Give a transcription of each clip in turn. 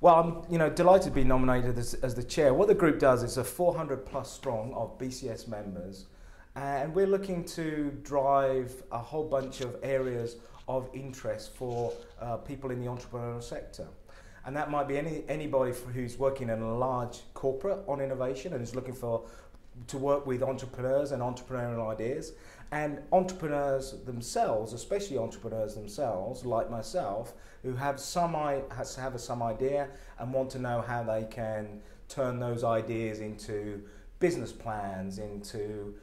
Well, I'm delighted to be nominated as the chair. What the group does is a 400 plus strong of BCS members, and we're looking to drive a whole bunch of areas of interest for people in the entrepreneurial sector. And that might be anybody who's working in a large corporate on innovation and is looking to work with entrepreneurs and entrepreneurial ideas, and entrepreneurs themselves, especially entrepreneurs themselves, like myself, who have some idea and want to know how they can turn those ideas into business plans, into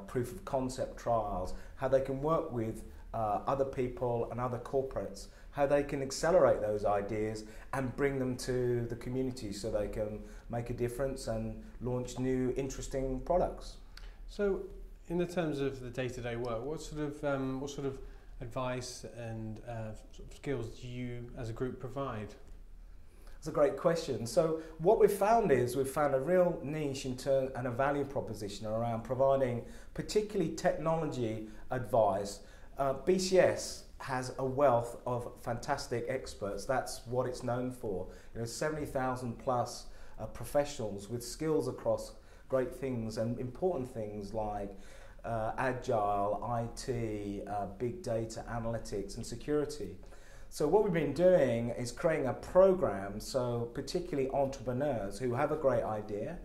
proof of concept trials, how they can work with other people and other corporates, how they can accelerate those ideas and bring them to the community so they can make a difference and launch new interesting products. So in the terms of the day-to-day work, what sort of advice and sort of skills do you as a group provide? That's a great question. So what we've found a real niche and a value proposition around providing particularly technology advice. BCS has a wealth of fantastic experts. That's what it's known for. 70,000 plus professionals with skills across great things and important things like agile, IT, big data, analytics and security. So what we've been doing is creating a program so particularly entrepreneurs who have a great idea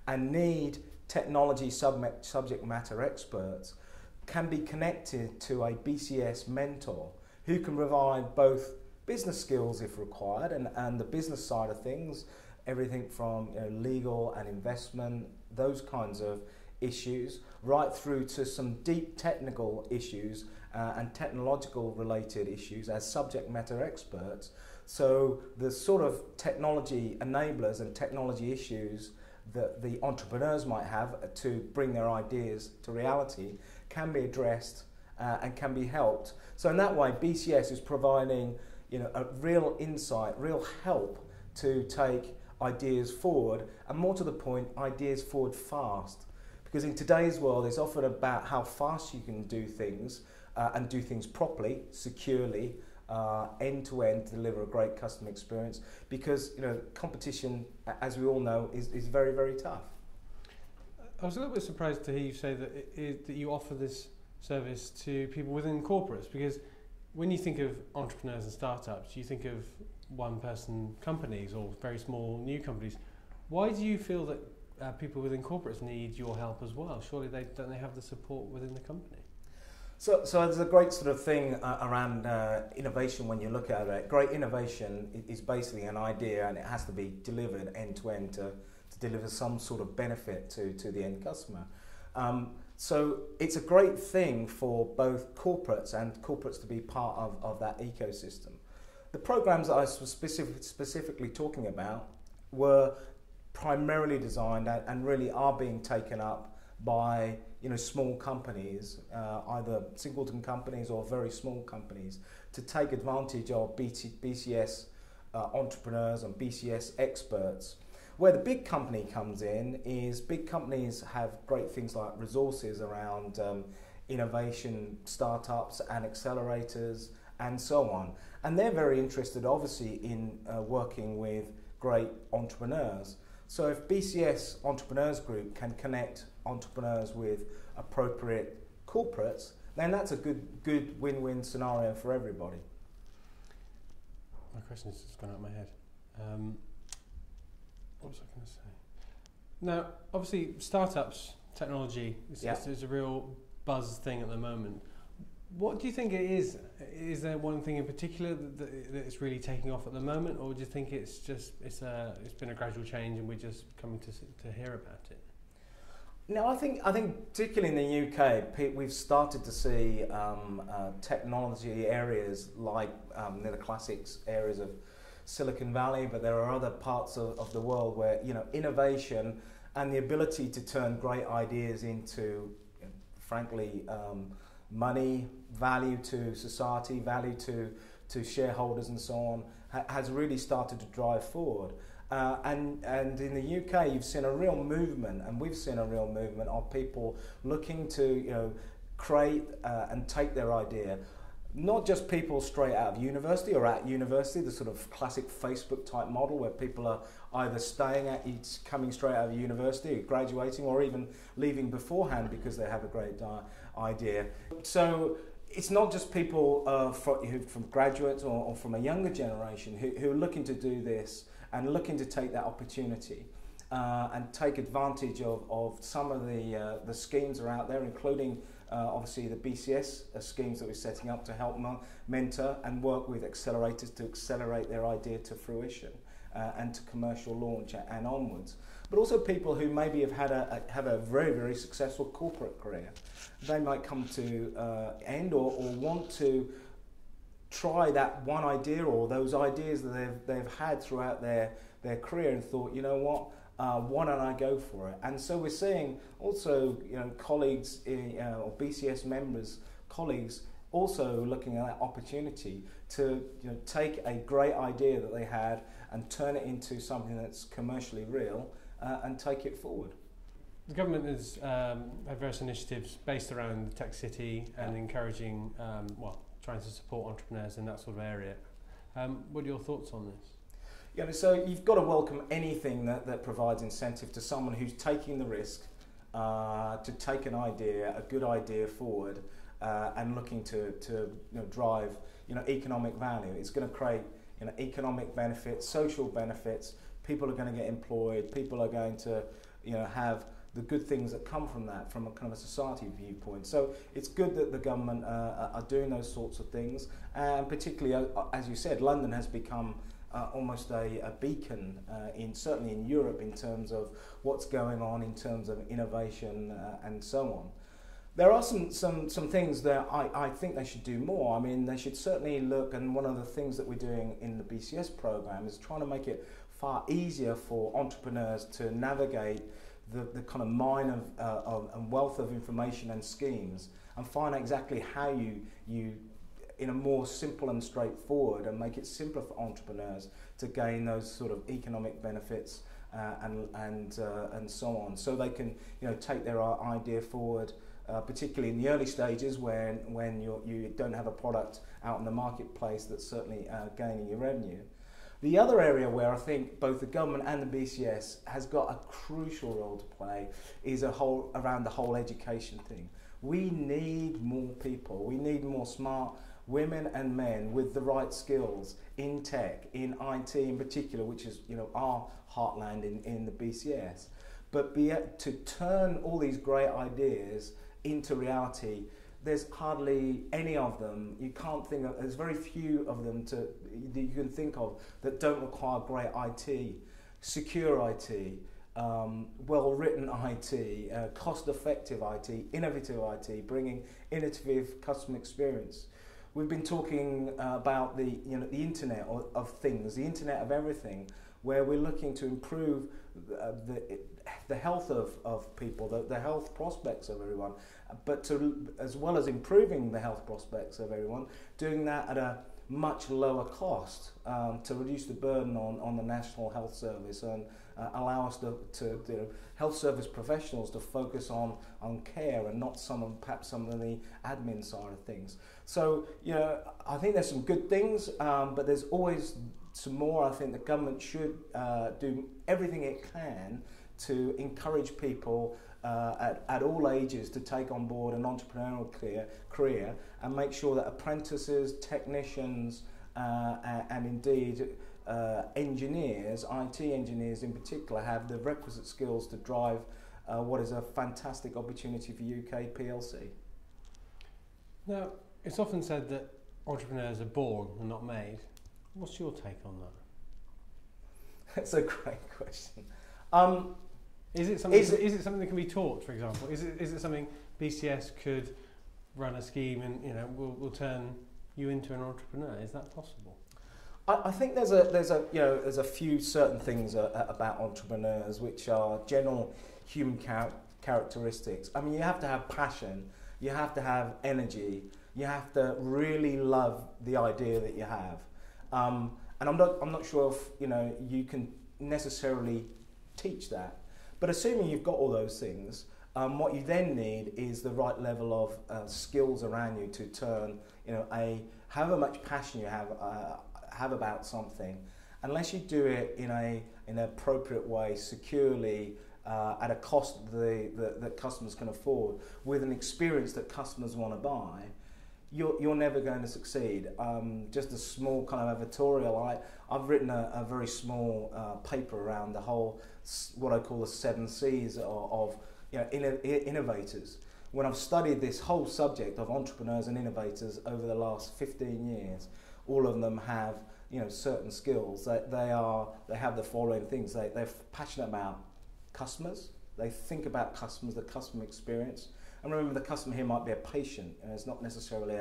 and need technology subject matter experts can be connected to a BCS mentor who can provide both business skills if required and the business side of things, everything from legal and investment, those kinds of issues, right through to some deep technical issues and technological related issues as subject matter experts. So the sort of technology enablers and technology issues that the entrepreneurs might have to bring their ideas to reality can be addressed and can be helped. So in that way, BCS is providing a real insight, real help to take ideas forward, and more to the point, ideas forward fast. Because in today's world, it's often about how fast you can do things and do things properly, securely, end to end, to deliver a great customer experience. Because competition, as we all know, is very, very tough. I was a little bit surprised to hear you say that you offer this service to people within corporates, because when you think of entrepreneurs and startups, you think of one-person companies or very small new companies. Why do you feel that people within corporates need your help as well? Surely don't they have the support within the company? So there's a great sort of thing around innovation when you look at it. Great innovation is basically an idea, and it has to be delivered end to end to deliver some sort of benefit to the end customer. So it's a great thing for both corporates and corporates to be part of that ecosystem. The programs that I was specifically talking about were primarily designed and really are being taken up by small companies, either singleton companies or very small companies, to take advantage of BCS entrepreneurs and BCS experts. Where the big company comes in is big companies have great things like resources around innovation, startups and accelerators and so on. And they're very interested obviously in working with great entrepreneurs. So if BCS Entrepreneurs Group can connect entrepreneurs with appropriate corporates, then that's a good win-win scenario for everybody. My question's just gone out of my head. What was I going to say? Now, obviously, startups, technology, is a real buzz thing at the moment. What do you think it is? Is there one thing in particular that it's really taking off at the moment, or do you think it's been a gradual change and we're just coming to hear about it? No, I think particularly in the UK, we've started to see technology areas like the classics areas of Silicon Valley, but there are other parts of the world where innovation and the ability to turn great ideas into, frankly, money, value to society, value to shareholders and so on, has really started to drive forward. And in the UK, you've seen a real movement, and we've seen a real movement of people looking to create and take their idea not just people straight out of university or at university, the sort of classic Facebook type model where people are either coming straight out of university, graduating, or even leaving beforehand because they have a great idea. So it's not just people from graduates or from a younger generation who are looking to do this and looking to take that opportunity and take advantage of some of the schemes that are out there, including obviously the BCS schemes that we're setting up to help mentor and work with accelerators to accelerate their idea to fruition and to commercial launch and onwards. But also people who maybe have a very, very successful corporate career. They might come to end or want to try that one idea or those ideas that they've had throughout their career and thought, you know what, why don't I go for it? And so we're seeing also, colleagues or BCS members, colleagues also looking at that opportunity to take a great idea that they had and turn it into something that's commercially real and take it forward. The government has had various initiatives based around the tech city and encouraging, trying to support entrepreneurs in that sort of area. What are your thoughts on this? Yeah, so you've got to welcome anything that provides incentive to someone who's taking the risk to take an idea, a good idea forward, and looking to drive economic value. It's going to create economic benefits, social benefits. People are going to get employed. People are going to have the good things that come from that, from a kind of a society viewpoint. So it's good that the government are doing those sorts of things, and particularly, as you said, London has become almost a beacon, certainly in Europe, in terms of what's going on in terms of innovation and so on. There are some things that I think they should do more. I mean, they should certainly look, and one of the things that we're doing in the BCS program is trying to make it far easier for entrepreneurs to navigate the kind of mine and wealth of information and schemes, and find out exactly how you in a more simple and straightforward, and make it simpler for entrepreneurs to gain those sort of economic benefits and so on, so they can take their idea forward, particularly in the early stages when you don't have a product out in the marketplace that's certainly gaining your revenue. The other area where I think both the government and the BCS has got a crucial role to play is around the whole education thing. We need more people. We need more smart women and men with the right skills in tech, in IT in particular, which is our heartland in the BCS. But to turn all these great ideas into reality, there's hardly any of them. You can't think of, there's very few of them that you can think of that don't require great IT, secure IT, well-written IT, cost-effective IT, innovative IT, bringing innovative customer experience. We've been talking about the Internet of Things, the Internet of Everything, where we're looking to improve the health of people, the health prospects of everyone, but as well as improving the health prospects of everyone, doing that at a much lower cost to reduce the burden on the National Health Service and allow us to health service professionals to focus on care and not perhaps some of the admin side of things. So I think there's some good things, but there's always some more. I think the government should do everything it can to encourage people at all ages to take on board an entrepreneurial career and make sure that apprentices, technicians, and indeed engineers, IT engineers in particular, have the requisite skills to drive what is a fantastic opportunity for UK PLC. Now, it's often said that entrepreneurs are born and not made. What's your take on that? That's a great question. Is it something that can be taught, for example? Is it something BCS could run a scheme and will turn you into an entrepreneur? Is that possible? I think there's a few certain things about entrepreneurs which are general human characteristics. I mean, you have to have passion, you have to have energy, you have to really love the idea that you have. And I'm not sure if you can necessarily teach that. But assuming you've got all those things, What you then need is the right level of skills around you to turn, however much passion you have about something, unless you do it in an appropriate way, securely, at a cost that customers can afford, with an experience that customers want to buy, you're never going to succeed. Just a small kind of editorial. I've written a very small paper around the whole, what I call the 7 C's of innovators. When I've studied this whole subject of entrepreneurs and innovators over the last 15 years, all of them have certain skills. They have the following things. They're passionate about customers. They think about customers, the customer experience. And remember, the customer here might be a patient, and it's not necessarily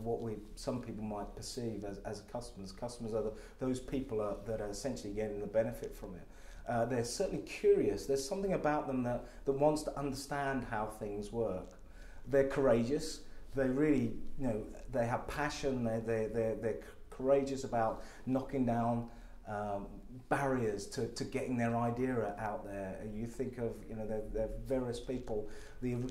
what some people might perceive as customers. Customers are those people that are essentially getting the benefit from it. They're certainly curious. There's something about them that wants to understand how things work. They're courageous. They really, they have passion. They're courageous about knocking down barriers to getting their idea out there. You think of the various people,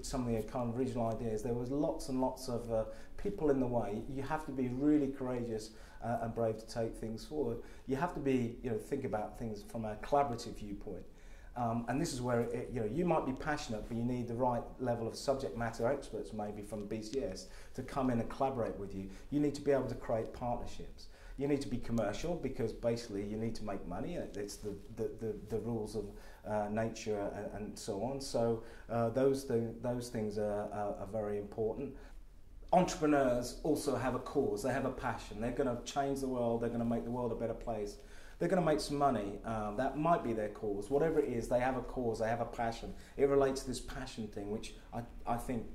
some of the kind of original ideas. There was lots and lots of people in the way. You have to be really courageous and brave to take things forward. You have to be think about things from a collaborative viewpoint. And this is where you might be passionate, but you need the right level of subject matter experts, maybe from BCS, to come in and collaborate with you. You need to be able to create partnerships. You need to be commercial, because basically you need to make money. It's the rules of nature and so on. So those things are very important. Entrepreneurs also have a cause. They have a passion. They're going to change the world. They're going to make the world a better place. They're going to make some money. That might be their cause. Whatever it is, they have a cause. They have a passion. It relates to this passion thing, which I think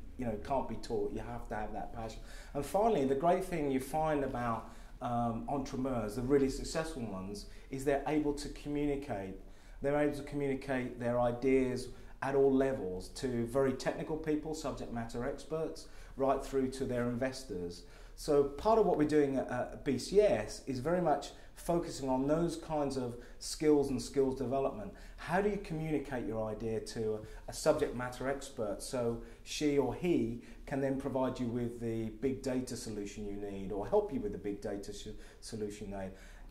can't be taught. You have to have that passion. And finally, the great thing you find about entrepreneurs, the really successful ones, is they're able to communicate. They're able to communicate their ideas at all levels to very technical people, subject matter experts, right through to their investors. So part of what we're doing at BCS is very much focusing on those kinds of skills and skills development. How do you communicate your idea to a subject matter expert so she or he can then provide you with the big data solution you need, or help you with the big data solution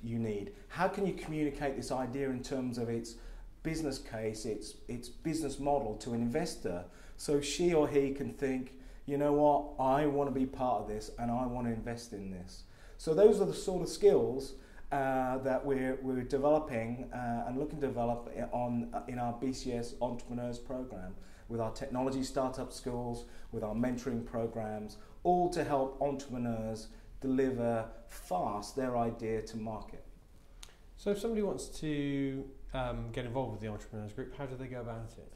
you need? How can you communicate this idea in terms of its business case, its business model to an investor, so she or he can think, you know what, I want to be part of this and I want to invest in this. So those are the sort of skills that we're developing and looking to develop in our BCS Entrepreneurs program, with our technology startup skills, with our mentoring programs, all to help entrepreneurs deliver fast their idea to market. So if somebody wants to get involved with the Entrepreneurs Group, how do they go about it?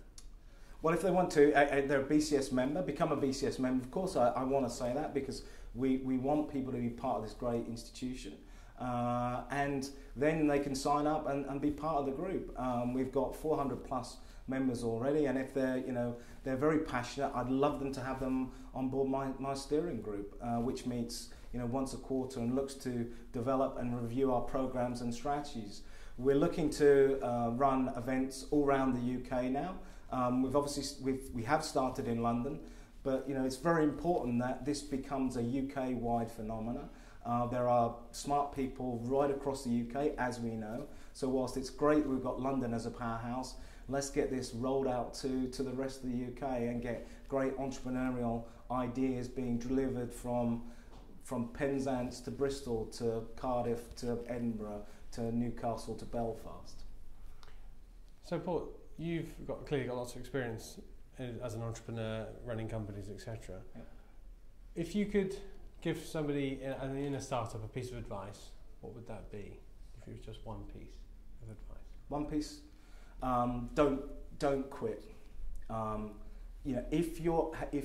Well, if they want to, they're a BCS member, become a BCS member. Of course, I want to say that, because we want people to be part of this great institution. And then they can sign up and be part of the group. We've got 400 plus members already, and if they're very passionate, I'd love them to have them on board my steering group, which meets once a quarter and looks to develop and review our programs and strategies. We're looking to run events all around the UK now. We have started in London, but it's very important that this becomes a UK-wide phenomenon. There are smart people right across the UK, as we know. So whilst it's great we've got London as a powerhouse, let's get this rolled out to the rest of the UK and get great entrepreneurial ideas being delivered from Penzance to Bristol to Cardiff to Edinburgh to Newcastle to Belfast. So Paul, you've clearly got lots of experience as an entrepreneur, running companies, etc. Yeah. If you could give somebody in a startup a piece of advice, what would that be? If it was just one piece of advice. One piece. Don't quit. If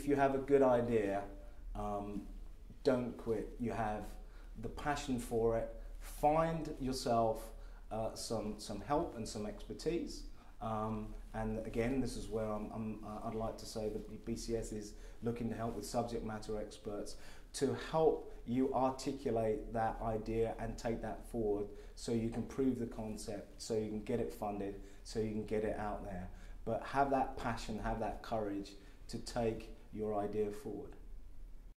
you have a good idea, don't quit. You have the passion for it. Find yourself some help and some expertise. And again, this is where I'd like to say that BCS is looking to help with subject matter experts to help you articulate that idea and take that forward, so you can prove the concept, so you can get it funded, so you can get it out there. but have that passion, have that courage to take your idea forward.